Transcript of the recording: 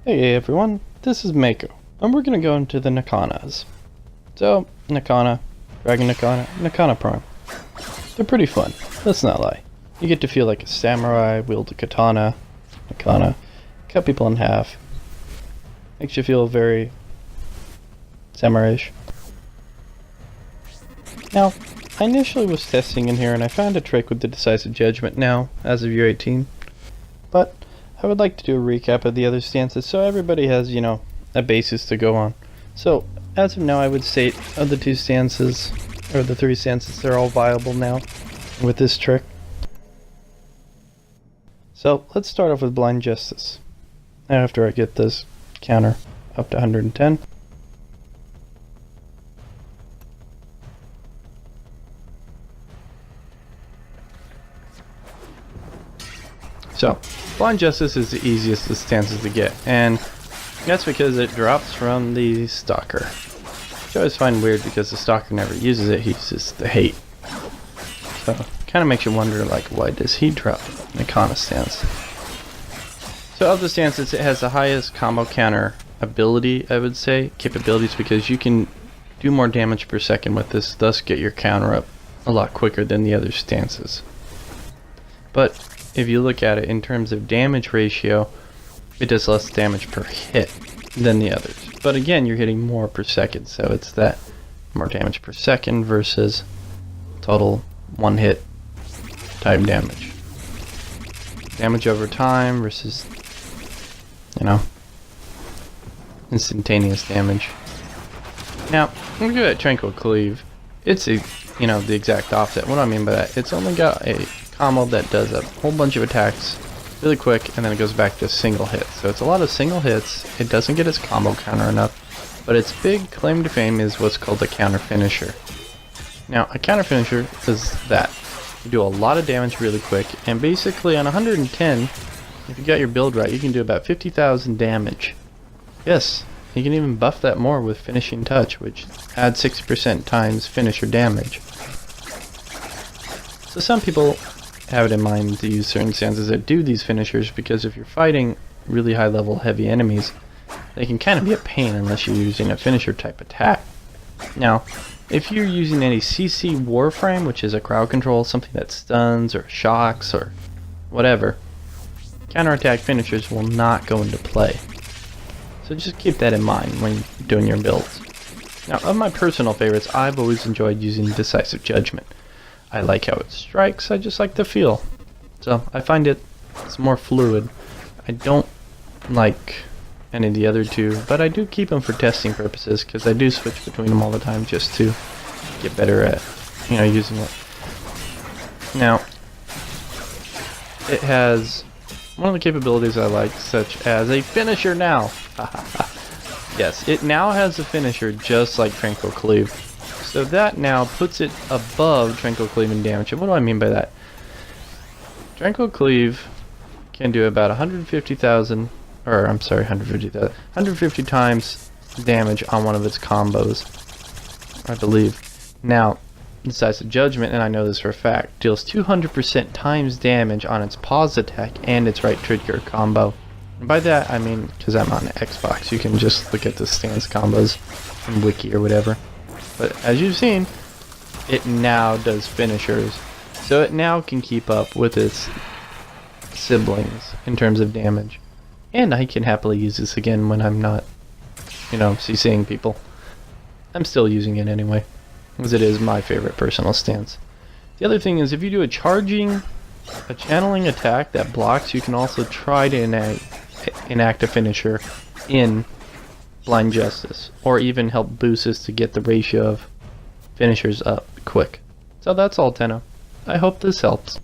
Hey everyone, this is Mako, and we're going to go into the Nikanas. So, Nikana, Dragon Nikana, Nikana Prime. They're pretty fun, let's not lie. You get to feel like a samurai, wield a katana, Nikana, cut people in half. Makes you feel very samurai-ish. Now, I initially was testing in here and I found a trick with the decisive judgment now, as of year 18. But I would like to do a recap of the other stances so everybody has, a basis to go on. So, as of now, I would state of the two stances, or the three stances, they're all viable now with this trick. So, let's start off with Blind Justice. After I get this counter up to 110. So, Blind Justice is the easiest of stances to get, and that's because it drops from the Stalker. Which I always find weird because the Stalker never uses it, he uses the Hate. So, kind of makes you wonder, why does he drop Nikana stance? So, of the stances, it has the highest combo counter ability, I would say, capabilities, because you can do more damage per second with this, thus get your counter up a lot quicker than the other stances. But if you look at it in terms of damage ratio, it does less damage per hit than the others. But again, you're hitting more per second, so it's that more damage per second versus total one hit type damage. Damage over time versus, instantaneous damage. Now, when we go at Tranquil Cleave, it's the exact opposite. What do I mean by that? It's only got a combo that does a whole bunch of attacks really quick, and then it goes back to single hits. So it's a lot of single hits. It doesn't get its combo counter enough, but its big claim to fame is what's called a counter finisher. Now, a counter finisher is that you do a lot of damage really quick, and basically on 110, if you got your build right, you can do about 50,000 damage. Yes, you can even buff that more with finishing touch, which adds 60% times finisher damage. So some people have it in mind to use certain stances that do these finishers, because if you're fighting really high level heavy enemies, they can kind of be a pain unless you're using a finisher type attack. Now, if you're using any CC Warframe, which is a crowd control, something that stuns or shocks or whatever, counterattack finishers will not go into play. So just keep that in mind when doing your builds. Now, of my personal favorites, I've always enjoyed using Decisive Judgment. I like how it strikes, I just like the feel. So I find it's more fluid. I don't like any of the other two, but I do keep them for testing purposes, because I do switch between them all the time just to get better at, using it. Now, it has one of the capabilities I like, such as a finisher now. Yes, it now has a finisher just like Tranquil Cleave. So that now puts it above Tranquil Cleave in damage. And what do I mean by that? Tranquil Cleave can do about 150 times damage on one of its combos, I believe. Now, Decisive Judgment, and I know this for a fact, deals 200% times damage on its pause attack and its right trigger combo. And by that, I mean, because I'm on Xbox, you can just look at the stance combos from WIKI or whatever. But as you've seen, it now does finishers. So it now can keep up with its siblings in terms of damage. And I can happily use this again when I'm not, CCing people. I'm still using it anyway, because it is my favorite personal stance. The other thing is, if you do a channeling attack that blocks, you can also try to enact a finisher in Blind Justice, or even help boost us to get the ratio of finishers up quick. So that's all, Tenno. I hope this helps.